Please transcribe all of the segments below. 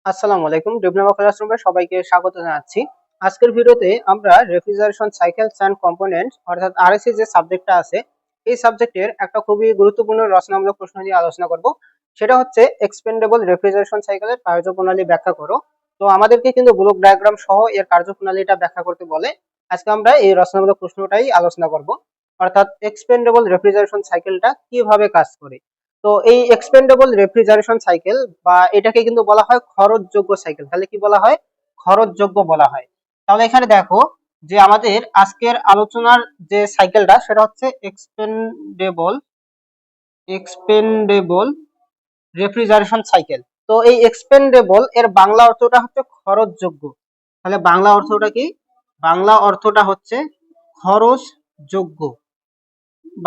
আসসালামু আলাইকুম। ডিপ্লোমা ক্লাসরুমে সবাইকে স্বাগত জানাচ্ছি। আজকের ভিডিওতে আমরা রেফ্রিজারেশন সাইকেলস অ্যান্ড কম্পোনেন্টস অর্থাৎ আরএসসি যে সাবজেক্টটা আছে, এই সাবজেক্টের একটা খুবই গুরুত্বপূর্ণ রচনামূলক প্রশ্ন নিয়ে আলোচনা করব। সেটা হচ্ছে এক্সপেন্ডেবল রেফ্রিজারেশন সাইকেলের কার্যপ্রণালী ব্যাখ্যা করো। তো আমাদেরকে কিন্তু ব্লক ডায়াগ্রাম সহ এর কার্যপ্রণালীটা ব্যাখ্যা করতে বলে। আজকে আমরা এই রচনামূলক প্রশ্নটাই আলোচনা করব, অর্থাৎ এক্সপেন্ডেবল রেফ্রিজারেশন সাইকেলটা কিভাবে কাজ করে। তো এই এক্সপেন্ডেবল রেফ্রিজারেশন সাইকেল বা এটাকে কিন্তু বলা হয় খরচযোগ্য সাইকেল। তাহলে কি বলা হয়? খরচযোগ্য বলা হয়। তাহলে এখানে দেখো যে আমাদের আজকের আলোচনার যে সাইকেলটা সেটা হচ্ছে এক্সপেন্ডেবল রেফ্রিজারেশন সাইকেল। তো এই এক্সপেন্ডেবল এর বাংলা অর্থটা হচ্ছে খরচযোগ্য। তাহলে বাংলা অর্থটা কি? বাংলা অর্থটা হচ্ছে খরচযোগ্য।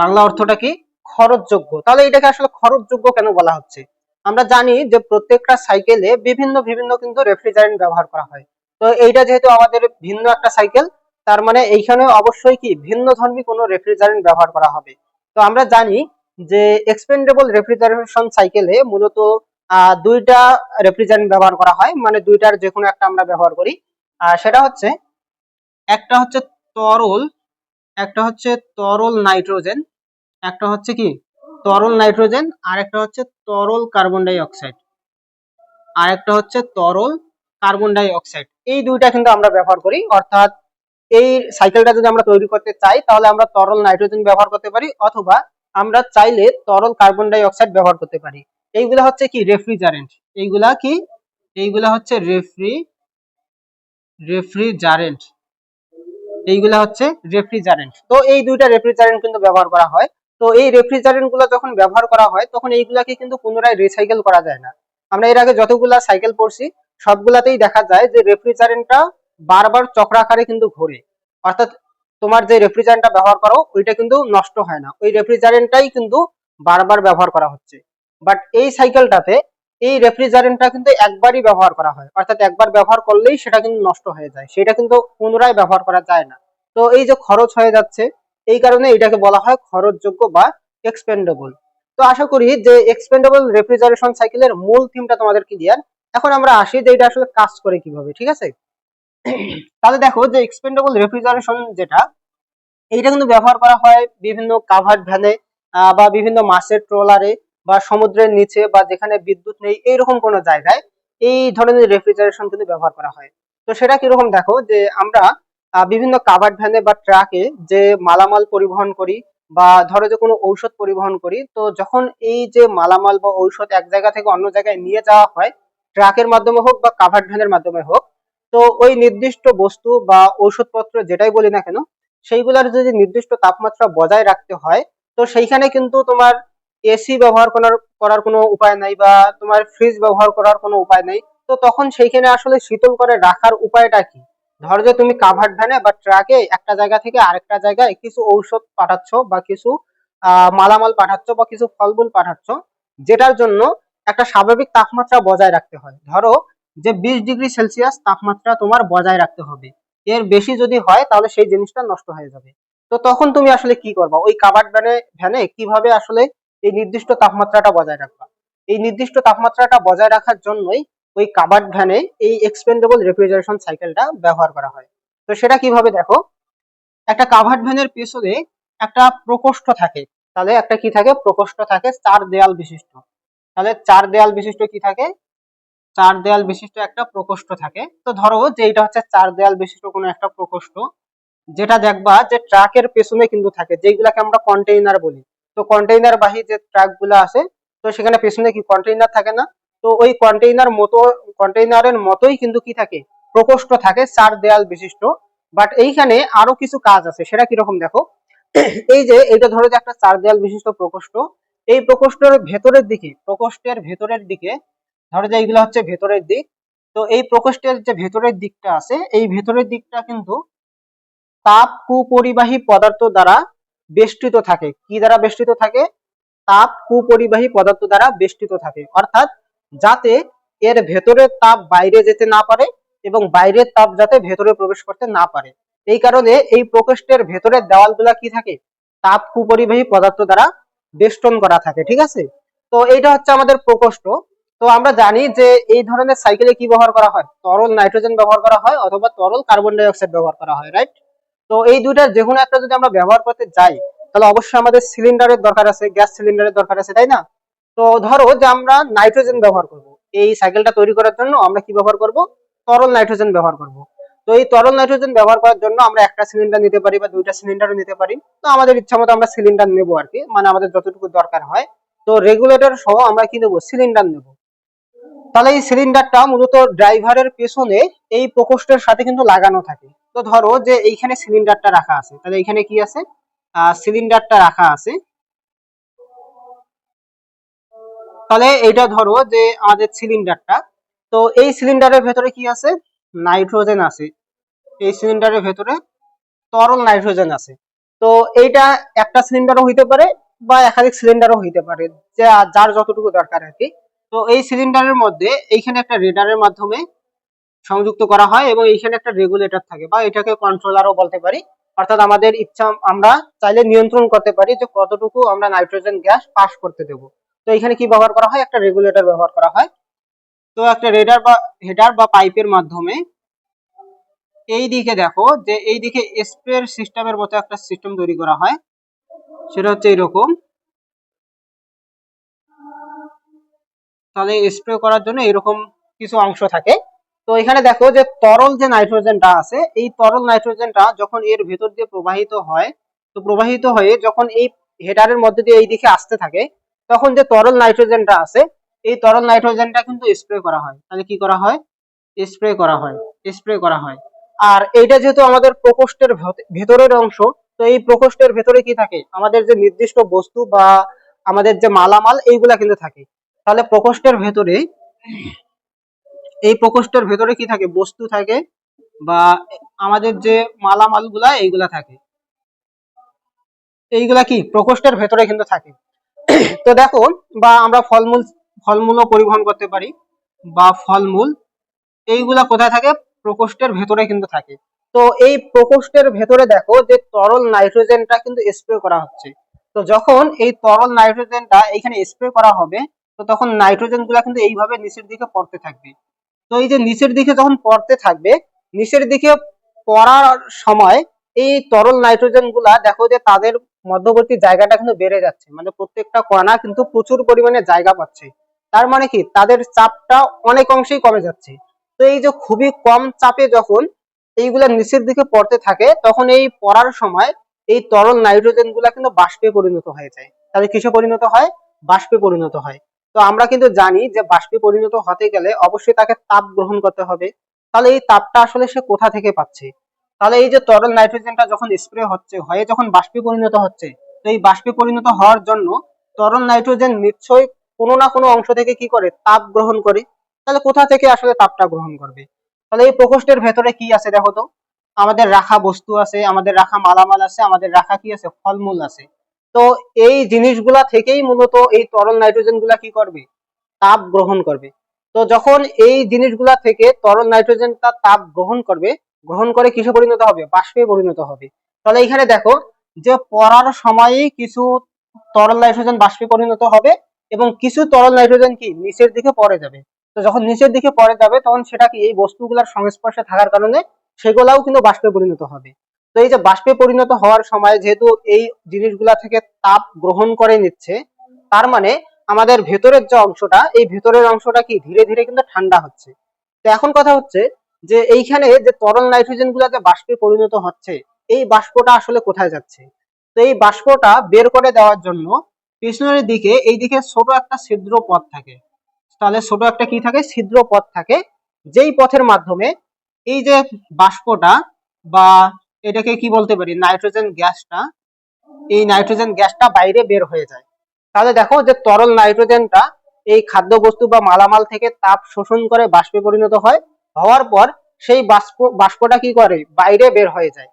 বাংলা অর্থটা কি? খরচযোগ্য। তাহলে এটাকে আসলে খরচযোগ্য কেন বলা হচ্ছে? আমরা জানি যে প্রত্যেকটা সাইকেলে বিভিন্ন বিভিন্ন কিন্তু রেফ্রিজারেন্ট ব্যবহার করা হয়। তো এইটা যেহেতু আমাদের ভিন্ন একটা সাইকেল, তার মানে এইখানে অবশ্যই কি ভিন্ন ধর্মী কোনো রেফ্রিজারেন্ট ব্যবহার করা হবে। তো আমরা জানি যে এক্সপেন্ডেবল রেফ্রিজারেশন সাইকেলে মূলত দুইটা রেফ্রিজারেন্ট ব্যবহার করা হয়, মানে দুইটার যে কোনো একটা আমরা ব্যবহার করি। সেটা হচ্ছে একটা হচ্ছে তরল, একটা হচ্ছে তরল নাইট্রোজেন, একটা হচ্ছে কি তরল নাইট্রোজেন, আর একটা হচ্ছে তরল কার্বন ডাই অক্সাইড, আর একটা হচ্ছে তরল কার্বন ডাই অক্সাইড। এই দুইটা কিন্তু আমরা ব্যবহার করি। অর্থাৎ এই সাইকেলটা যদি আমরা তৈরি করতে চাই তাহলে আমরা তরল নাইট্রোজেন ব্যবহার করতে পারি, অথবা আমরা চাইলে তরল কার্বন ডাই অক্সাইড ব্যবহার করতে পারি। এইগুলা হচ্ছে কি রেফ্রিজারেন্ট। এইগুলা কি? এইগুলা হচ্ছে রেফ্রিজারেন্ট। এইগুলা হচ্ছে রেফ্রিজারেন্ট। তো এই দুইটা রেফ্রিজারেন্ট কিন্তু ব্যবহার করা হয়। তো এই রেফ্রিজারেন্ট গুলো যখন ব্যবহার করা হয় তখন এইগুলাকে কিন্তু পুনরায় রিসাইকেল করা যায় না। আমরা এর আগে যতগুলা সাইকেল পড়ছি সবগুলাতেই দেখা যায় যে রেফ্রিজারেন্টটা বারবার চক্রাকারে কিন্তু ঘোরে। অর্থাৎ তোমার যে রেফ্রিজারেন্টটা ব্যবহার করো ওইটা কিন্তু নষ্ট হয় না, ওই রেফ্রিজারেন্টটাই কিন্তু বারবার ব্যবহার করা হচ্ছে। বাট এই সাইকেলটাতে এই রেফ্রিজারেন্টটা কিন্তু একবারই ব্যবহার করা হয়, অর্থাৎ একবার ব্যবহার করলেই সেটা কিন্তু নষ্ট হয়ে যায়, সেটা কিন্তু পুনরায় ব্যবহার করা যায় না। তো এই যে খরচ হয়ে যাচ্ছে, এই কারণে এটাকে বলা হয় খরচযোগ্য বা এক্সপেন্ডেবল। তো আশা করি যে এক্সপেন্ডেবল রেফ্রিজারেশন সাইকেলের মূল থিমটা তোমাদের ক্লিয়ার। এখন আমরা আসি যে এটা আসলে কাজ করে কিভাবে, ঠিক আছে? তাহলে দেখো যে এক্সপেন্ডেবল রেফ্রিজারেশন যেটা, এইটা কিন্তু ব্যবহার করা হয় বিভিন্ন কাভার্ড ভ্যানে বা বিভিন্ন মাছের ট্রলারে বা সমুদ্রের নিচে বা যেখানে বিদ্যুৎ নেই এইরকম কোনো জায়গায় এই ধরনের রেফ্রিজারেশন কিন্তু ব্যবহার করা হয়। তো সেটা কিরকম দেখো যে আমরা বিভিন্ন কাভার্ড ভ্যানে বা ট্রাকে যে মালামাল পরিবহন করি বা ধরো যে কোনো ঔষধ পরিবহন করি, তো যখন এই যে মালামাল বা ঔষধ এক জায়গা থেকে অন্য জায়গায় নিয়ে যাওয়া হয় ট্রাকের মাধ্যমে হোক বা কাভার্ড ভ্যানের মাধ্যমে হোক, তো ওই নির্দিষ্ট বস্তু বা ঔষধপত্র যেটাই বলি না কেন সেইগুলার যদি নির্দিষ্ট তাপমাত্রা বজায় রাখতে হয়, তো সেইখানে কিন্তু তোমার এসি ব্যবহার করার করার কোনো উপায় নাই বা তোমার ফ্রিজ ব্যবহার করার কোনো উপায় নেই। তো তখন সেইখানে আসলে শীতল করে রাখার উপায়টা কি? ধরো যে তুমি কাভার্ড ভ্যানে বা ট্রাকে একটা জায়গা থেকে আরেকটা জায়গায় কিছু ঔষধ পাঠাচ্ছ বা কিছু মালামাল পাঠাচ্ছ বা কিছু ফলমূল পাঠাচ্ছ, যেটার জন্য একটা স্বাভাবিক তাপমাত্রা বজায় রাখতে হয়। ধরো যে 20 ডিগ্রি সেলসিয়াস তাপমাত্রা তোমার বজায় রাখতে হবে, এর বেশি যদি হয় তাহলে সেই জিনিসটা নষ্ট হয়ে যাবে। তো তখন তুমি আসলে কি করবা? ওই কাভার্ড ভ্যানে কিভাবে আসলে এই নির্দিষ্ট তাপমাত্রাটা বজায় রাখবা? এই নির্দিষ্ট তাপমাত্রাটা বজায় রাখার জন্যই ওই কাভার্ড ভ্যানে এই এক্সপেন্ডেবল রেফ্রিজারেশন সাইকেলটা ব্যবহার করা হয়। তো সেটা কিভাবে দেখো, একটা কাভার্ড ভ্যানের পেছনে একটা প্রকোষ্ঠ থাকে। তাহলে একটা কি থাকে? প্রকোষ্ঠ থাকে, চার দেয়াল বিশিষ্ট। তাহলে চার দেয়াল বিশিষ্ট কি থাকে? চার দেয়াল বিশিষ্ট একটা প্রকোষ্ঠ থাকে। তো ধরো যে এটা হচ্ছে চার দেয়াল বিশিষ্ট কোনো একটা প্রকোষ্ঠ, যেটা দেখবা যে ট্রাকের পেছনে কিন্তু থাকে, যেগুলাকে আমরা কন্টেইনার বলি। তো কন্টেইনার বাহী যে ট্রাক গুলো আছে, তো সেখানে পেছনে কি কন্টেইনার থাকে না? তো ওই কন্টেইনারের মতোই কিন্তু কি থাকে? প্রকোষ্ঠ থাকে, চার দেয়াল বিশিষ্ট। বাট এইখানে আরো কিছু কাজ আছে, সেটা কিরকম দেখো। এই যে এইটা ধরো যে একটা চার দেয়াল বিশিষ্ট প্রকোষ্ঠ, এই প্রকোষ্ঠের ভেতরের দিকে ধরো যে এইগুলো হচ্ছে ভেতরের দিক। তো এই প্রকোষ্ঠের যে ভেতরের দিকটা আছে, এই ভেতরের দিকটা কিন্তু তাপ কুপরিবাহী পদার্থ দ্বারা বেষ্টিত থাকে। কি দ্বারা বেষ্টিত থাকে? তাপ কুপরিবাহী পদার্থ দ্বারা বেষ্টিত থাকে। অর্থাৎ যাতে এর ভেতরের তাপ বাইরে যেতে না পারে এবং বাইরের তাপ যাতে ভেতরে প্রবেশ করতে না পারে, এই কারণে এই প্রকোষ্ঠের ভেতরের দেওয়ালগুলা কি থাকে? তাপ কুপরিবাহী পদার্থ দ্বারা বেষ্টন করা থাকে, ঠিক আছে? তো এইটা হচ্ছে আমাদের প্রকোষ্ঠ। তো আমরা জানি যে এই ধরনের সাইকেলে কি ব্যবহার করা হয়, তরল নাইট্রোজেন ব্যবহার করা হয় অথবা তরল কার্বন ডাই অক্সাইড ব্যবহার করা হয়, রাইট? তো এই দুইটার যে কোনো একটা যদি আমরা ব্যবহার করতে যাই, তাহলে অবশ্যই আমাদের সিলিন্ডারের দরকার আছে, গ্যাস সিলিন্ডারের দরকার আছে, তাই না? তো ধরো যে আমরা নাইট্রোজেন ব্যবহার করব, এই সাইকেলটা তৈরি করার জন্য আমরা কি ব্যবহার করব, তরল নাইট্রোজেন ব্যবহার করব। তো এই তরল নাইট্রোজেন ব্যবহার করার জন্য আমরা একটা সিলিন্ডার নিতে পারি বা দুইটা সিলিন্ডারও নিতে পারি। তো আমাদের ইচ্ছা মতো আমরা সিলিন্ডার নেবো আর কি, মানে আমাদের যতটুকু দরকার হয়। তো রেগুলেটর সহ আমরা কি নেবো, সিলিন্ডার নেবো। তাহলে এই সিলিন্ডারটা মূলত ড্রাইভারের পেছনে এই প্রকোষ্ঠের সাথে কিন্তু লাগানো থাকে। তো ধরো যে এইখানে সিলিন্ডারটা রাখা আছে, তাহলে এখানে কি আছে, সিলিন্ডারটা রাখা আছে। তাহলে এটা ধরো যে আমাদের সিলিন্ডারটা, তো এই সিলিন্ডারের ভেতরে কি আছে, নাইট্রোজেন আছে। এই সিলিন্ডারের ভেতরে তরল নাইট্রোজেন আছে। তো এইটা একটা সিলিন্ডারও হইতে পারে বা একাধিক সিলিন্ডারও হইতে পারে, যার যতটুকু দরকার আর কি। তো এই সিলিন্ডারের মধ্যে এইখানে একটা রেডারের মাধ্যমে সংযুক্ত করা হয় এবং এইখানে একটা রেগুলেটর থাকে বা এটাকে কন্ট্রোলারও বলতে পারি। অর্থাৎ আমাদের ইচ্ছা আমরা চাইলে নিয়ন্ত্রণ করতে পারি যে কতটুকু আমরা নাইট্রোজেন গ্যাস পাস করতে দেব। তো এখানে কি ব্যবহার করা হয়, একটা রেগুলেটর ব্যবহার করা হয়। তো একটা রেডার বা হেডার বা পাইপের মাধ্যমে এই দিকে দেখো যে এই দিকে স্প্রে সিস্টেমের মতো একটা সিস্টেম তৈরি করা হয়, সেটা হচ্ছে এরকম। তাহলে স্প্রে করার জন্য এরকম কিছু অংশ থাকে। তো এখানে দেখো যে তরল যে নাইট্রোজেনটা আছে, এই তরল নাইট্রোজেনটা যখন এর ভেতর দিয়ে প্রবাহিত হয়, তো প্রবাহিত হয়ে যখন এই হেডারের মধ্যে দিয়ে এই দিকে আসতে থাকে, তখন যে তরল নাইট্রোজেনটা আছে, এই তরল নাইট্রোজেনটা কিন্তু স্প্রে করা হয়। তাহলে কি করা হয়, স্প্রে করা হয়, স্প্রে করা হয়। আর এইটা যেহেতু আমাদের প্রকোষ্ঠের ভেতরের অংশ, তো এই প্রকোষ্ঠের ভেতরে কি থাকে, আমাদের যে নির্দিষ্ট বস্তু বা আমাদের যে মালামাল এইগুলা কিন্তু থাকে। তাহলে প্রকোষ্ঠের ভেতরে, এই প্রকোষ্ঠের ভেতরে কি থাকে, বস্তু থাকে বা আমাদের যে মালামাল গুলা এইগুলা থাকে, এইগুলা কি প্রকোষ্ঠের ভেতরে কিন্তু থাকে। তো দেখো, বা আমরা ফলমূলও পরিবহন করতে পারি, বা ফলমূল এইগুলা কোথায় থাকে, প্রকোষ্ঠের ভেতরে কিন্তু থাকে। তো এই প্রকোষ্ঠের ভেতরে দেখো যে তরল নাইট্রোজেনটা কিন্তু স্প্রে করা হচ্ছে। তো যখন এই তরল নাইট্রোজেনটা এখানে স্প্রে করা হবে, তো তখন নাইট্রোজেন গুলা কিন্তু এইভাবে নিচের দিকে পড়তে থাকবে। তো এই যে নিচের দিকে যখন পড়তে থাকবে, নিচের দিকে পড়ার সময় এই তরল নাইট্রোজেন গুলা দেখো যে তাদের মধ্যবর্তী জায়গাটা কিন্তু বেড়ে যাচ্ছে, মানে প্রত্যেকটা কণা কিন্তু প্রচুর পরিমাণে জায়গা পাচ্ছে। তার মানে কি, তাদের চাপটা অনেক অংশেই কমে যাচ্ছে। তো এই যে খুবই কম চাপে যখন এইগুলা নিচের দিকে পড়তে থাকে, তখন এই পড়ার সময় এই তরল নাইট্রোজেন গুলা কিন্তু বাষ্পে পরিণত হয়ে যায়। তাহলে কিসে পরিণত হয়, বাষ্পে পরিণত হয়। তো আমরা কিন্তু জানি যে বাষ্পে পরিণত হতে গেলে অবশ্যই তাকে তাপ গ্রহণ করতে হবে। তাহলে এই তাপটা আসলে সে কোথা থেকে পাচ্ছে, তাহলে এই যে তরল নাইট্রোজেনটা যখন স্প্রে হচ্ছে, হয়ে যখন বাষ্পে পরিণত হচ্ছে, তো এই বাষ্পে পরিণত হওয়ার জন্য তরল নাইট্রোজেন নিশ্চয়ই কোনো না কোনো অংশ থেকে কি করে, তাপ গ্রহণ করে। তাহলে কোথা থেকে আসলে তাপটা গ্রহণ করবে, তাহলে এই প্রকোষ্ঠের ভেতরে কি আছে দেখো তো, আমাদের রাখা বস্তু আছে, আমাদের রাখা মালামাল আছে, আমাদের রাখা কি আছে, ফলমূল আছে। তো এই জিনিসগুলা থেকেই মূলত এই তরল নাইট্রোজেন গুলা কি করবে, তাপ গ্রহণ করবে। তো যখন এই জিনিসগুলা থেকে তরল নাইট্রোজেনটা তাপ গ্রহণ করবে, গ্রহণ করে কিসে পরিণত হবে, বাষ্পে পরিণত হবে। তাহলে এখানে দেখো যে পড়ার সময়ই কিছু তরল নাইট্রোজেন বাষ্পে পরিণত হবে এবং কিছু তরল নাইট্রোজেন কি নিচের দিকে পড়ে যাবে। তো যখন নিচের দিকে পড়ে যাবে, তখন সেটা কি এই বস্তুগুলোর সংস্পর্শে থাকার কারণে সেগুলাও কিন্তু বাষ্পে পরিণত হবে। তো এই যে বাষ্পে পরিণত হওয়ার সময় যেহেতু এই জিনিসগুলা থেকে তাপ গ্রহণ করে নিচ্ছে, তার মানে আমাদের ভেতরের যে অংশটা, এই ভেতরের অংশটা কি ধীরে ধীরে কিন্তু ঠান্ডা হচ্ছে। তো এখন কথা হচ্ছে যে এইখানে যে তরল নাইট্রোজেন গুলা যে বাষ্পে পরিণত হচ্ছে, এই বাষ্পটা আসলে কোথায় যাচ্ছে। তো এই বাষ্পটা বের করে দেওয়ার জন্য পিছনের দিকে এই দিকে ছোট একটা ছিদ্র পথ থাকে। তাহলে ছোট একটা কি থাকে, ছিদ্র পথ থাকে, যেই পথের মাধ্যমে এই যে বাষ্পটা বা এটাকে কি বলতে পারি, নাইট্রোজেন গ্যাসটা, এই নাইট্রোজেন গ্যাসটা বাইরে বের হয়ে যায়। তাহলে দেখো যে তরল নাইট্রোজেনটা এই খাদ্যবস্তু বা মালামাল থেকে তাপ শোষণ করে বাষ্পে পরিণত হয়, হওয়ার পর সেই বাষ্পটা কি করে, বাইরে বের হয়ে যায়।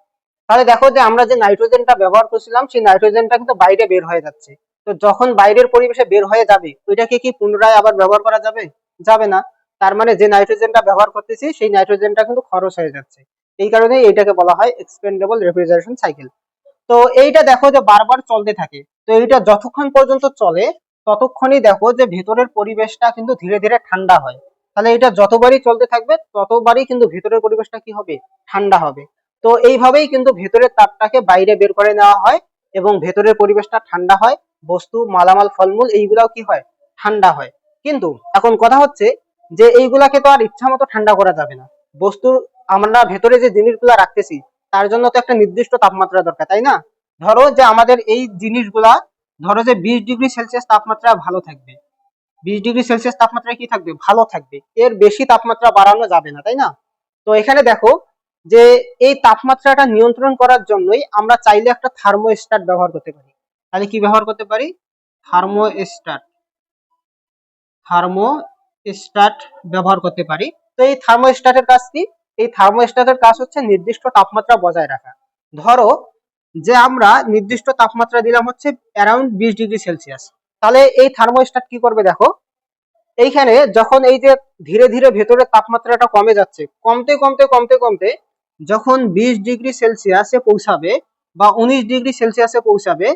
তাহলে দেখো যে আমরা যে নাইট্রোজেনটা ব্যবহার করছিলাম, সেই নাইট্রোজেনটা কিন্তু বাইরে বের হয়ে যাচ্ছে। তো যখন বাইরের পরিবেশে বের হয়ে যাবে, ওইটাকে কি পুনরায় আবার ব্যবহার করা যাবে, যাবে না। তার মানে যে নাইট্রোজেনটা ব্যবহার করতেছি, সেই নাইট্রোজেনটা কিন্তু খরচ হয়ে যাচ্ছে। এই কারণে এইটাকে বলা হয় এক্সপেন্ডেবল রেফ্রিজারেশন সাইকেল। তো এইটা দেখো যে বারবার চলতে থাকে। তো এইটা যতক্ষণ পর্যন্ত চলে, ততক্ষণই দেখো যে ভেতরের পরিবেশটা কিন্তু ধীরে ধীরে ঠান্ডা হয়। তাহলে এটা যতবারই চলতে থাকবে ততবারই কিন্তু ভেতরের পরিবেশটা কি হবে, ঠান্ডা হবে। তো এইভাবেই কিন্তু ভেতরের তাপটাকে বাইরে বের করে নেওয়া হয় এবং ভেতরের পরিবেশটা ঠান্ডা হয়, বস্তু মালামাল ফলমূল এইগুলাও কি হয়, ঠান্ডা হয়। কিন্তু এখন কথা হচ্ছে যে এইগুলাকে তো আর ইচ্ছা মতো ঠান্ডা করা যাবে না। বস্তুর আমরা ভেতরে যে জিনিসগুলা রাখতেছি তার জন্য তো একটা নির্দিষ্ট তাপমাত্রা দরকার, তাই না? ধরো যে আমাদের এই জিনিসগুলা, ধরো যে 20 ডিগ্রি সেলসিয়াস তাপমাত্রা ভালো থাকবে, 20 ডিগ্রি সেলসিয়াস তাপমাত্রায় কি থাকবে, ভালো থাকবে, এর বেশি তাপমাত্রা বাড়ানো যাবে না, তাই না? তো এখানে দেখো যে এই তাপমাত্রাটা নিয়ন্ত্রণ করার জন্যই আমরা চাইলে একটা থার্মোস্ট্যাট ব্যবহার করতে পারি। তাহলে কি ব্যবহার করতে পারি, থার্মোস্ট্যাট, থার্মোস্ট্যাট ব্যবহার করতে পারি। তো এই থার্মোস্ট্যাটের কাজ কি, এই থার্মোস্ট্যাটের কাজ হচ্ছে নির্দিষ্ট তাপমাত্রা বজায় রাখা। ধরো যে আমরা নির্দিষ্ট তাপমাত্রা দিলাম হচ্ছে অ্যারাউন্ড 20 ডিগ্রি সেলসিয়াস। তাহলে এই থার্মোস্ট্যাট কি করবে দেখো, এইখানে যখন এই যে ধীরে ধীরে ভেতরের তাপমাত্রাটা কমে যাচ্ছে, কমতে কমতে কমতে কমতে যখন 20 ডিগ্রি সেলসিয়াসে পৌঁছাবে বা 19 ডিগ্রি সেলসিয়াসে পৌঁছাবে,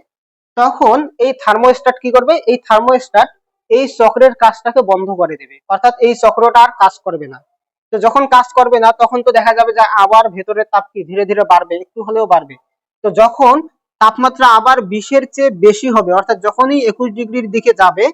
তখন এই থার্মোস্ট্যাট কি করবে, এই থার্মোস্ট্যাট এই চক্রের কাজটাকে বন্ধ করে দেবে, অর্থাৎ এই চক্রটা আর কাজ করবে না। তো যখন কাজ করবে না তখন তো দেখা যাবে যে আবার ভেতরের তাপ কি ধীরে ধীরে বাড়বে, একটু হলেও বাড়বে। তো যখন তাপমাত্রা আবার 20-এর চেয়ে বেশি হবে, অর্থাৎ যখনই 21 ডিগ্রির দিকে যাবে,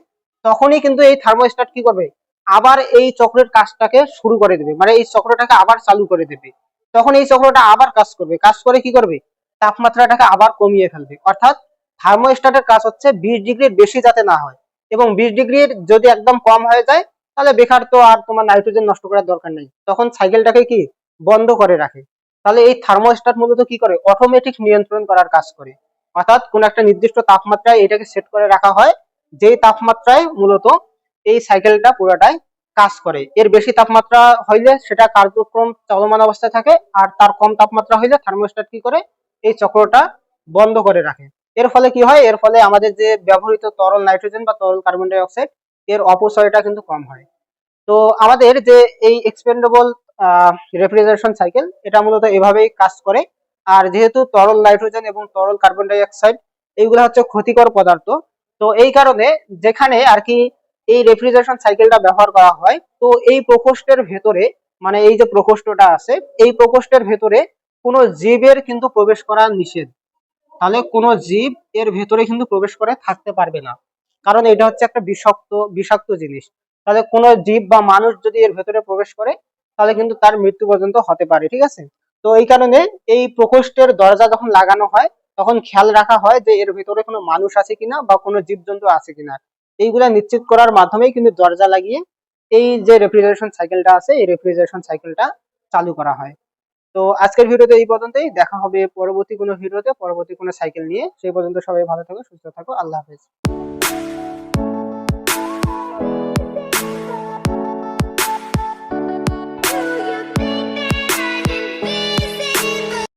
তখনই কিন্তু এই থার্মোস্ট্যাট কি করবে, আবার এই চক্রের কাজটাকে শুরু করে দেবে, মানে এই চক্রটাকে আবার চালু করে দেবে। তখন এই চক্রটা আবার কাজ করবে, কাজ করে কি করবে, তাপমাত্রাটাকে আবার কমিয়ে ফেলবে। অর্থাৎ থার্মোস্ট্যাটের কাজ হচ্ছে 20 ডিগ্রির বেশি যাতে না হয়, এবং 20 ডিগ্রির যদি একদম কম হয়ে যায় তাহলে বেকার তো আর তোমার নাইট্রোজেন নষ্ট করার দরকার নেই, তখন সাইকেলটাকে কি বন্ধ করে রাখে। তাহলে এই থার্মোস্ট্যাট মূলত কি করে, অটোমেটিক নিয়ন্ত্রণ করার কাজ করে। অর্থাৎ কোন একটা নির্দিষ্ট তাপমাত্রায় এটাকে সেট করে রাখা হয়, যেই তাপমাত্রায় মূলত এই সাইকেলটা পুরোটাই কাজ করে। এর বেশি তাপমাত্রা হইলে সেটা কার্যক্রম চলমান অবস্থায় থাকে, আর তার কম তাপমাত্রা হইলে থার্মোস্ট্যাট কি করে, এই চক্রটা বন্ধ করে রাখে। এর ফলে কি হয়, এর ফলে আমাদের যে ব্যবহৃত তরল নাইট্রোজেন বা তরল কার্বন ডাই অক্সাইড এর অপচয়টা কিন্তু কম হয়। তো আমাদের যে এই এক্সপেন্ডেবল রেফ্রিজারেশন সাইকেল এটা মূলত এভাবেই কাজ করে। আর যেহেতু তরল নাইট্রোজেন এবং তরল কার্বন ডাই অক্সাইড এইগুলো হচ্ছে ক্ষতিকর পদার্থ, তো এই কারণে যেখানে আর কি এই রেফ্রিজারেশন সাইকেলটা ব্যবহার করা হয়, তো এই প্রকোষ্ঠের ভেতরে, মানে এই যে প্রকোষ্ঠটা আছে এই প্রকোষ্ঠের ভেতরে কোনো জীবের কিন্তু প্রবেশ করা নিষেধ। তাহলে কোনো জীব এর ভেতরে কিন্তু প্রবেশ করে থাকতে পারবে না, কারণ এটা হচ্ছে একটা বিষাক্ত বিষাক্ত জিনিস। তাহলে কোনো জীব বা মানুষ যদি এর ভেতরে প্রবেশ করে তাহলে কিন্তু তার মৃত্যু পর্যন্ত হতে পারে, ঠিক আছে? তো এই কারণে এই প্রকোষ্ঠের দরজা যখন লাগানো হয় তখন খেয়াল রাখা হয় যে এর ভেতরে কোনো মানুষ আছে কিনা বা কোনো জীবজন্তু আছে কিনা। এইগুলা নিশ্চিত করার মাধ্যমেই কিন্তু দরজা লাগিয়ে এই যে রেফ্রিজারেশন সাইকেলটা আছে এই রেফ্রিজারেশন সাইকেলটা চালু করা হয়। তো আজকের ভিডিওতে এই পর্যন্তই, দেখা হবে পরবর্তী কোনো ভিডিওতে পরবর্তী কোনো সাইকেল নিয়ে। সেই পর্যন্ত সবাই ভালো থাকো, সুস্থ থাকো, আল্লাহ হাফেজ।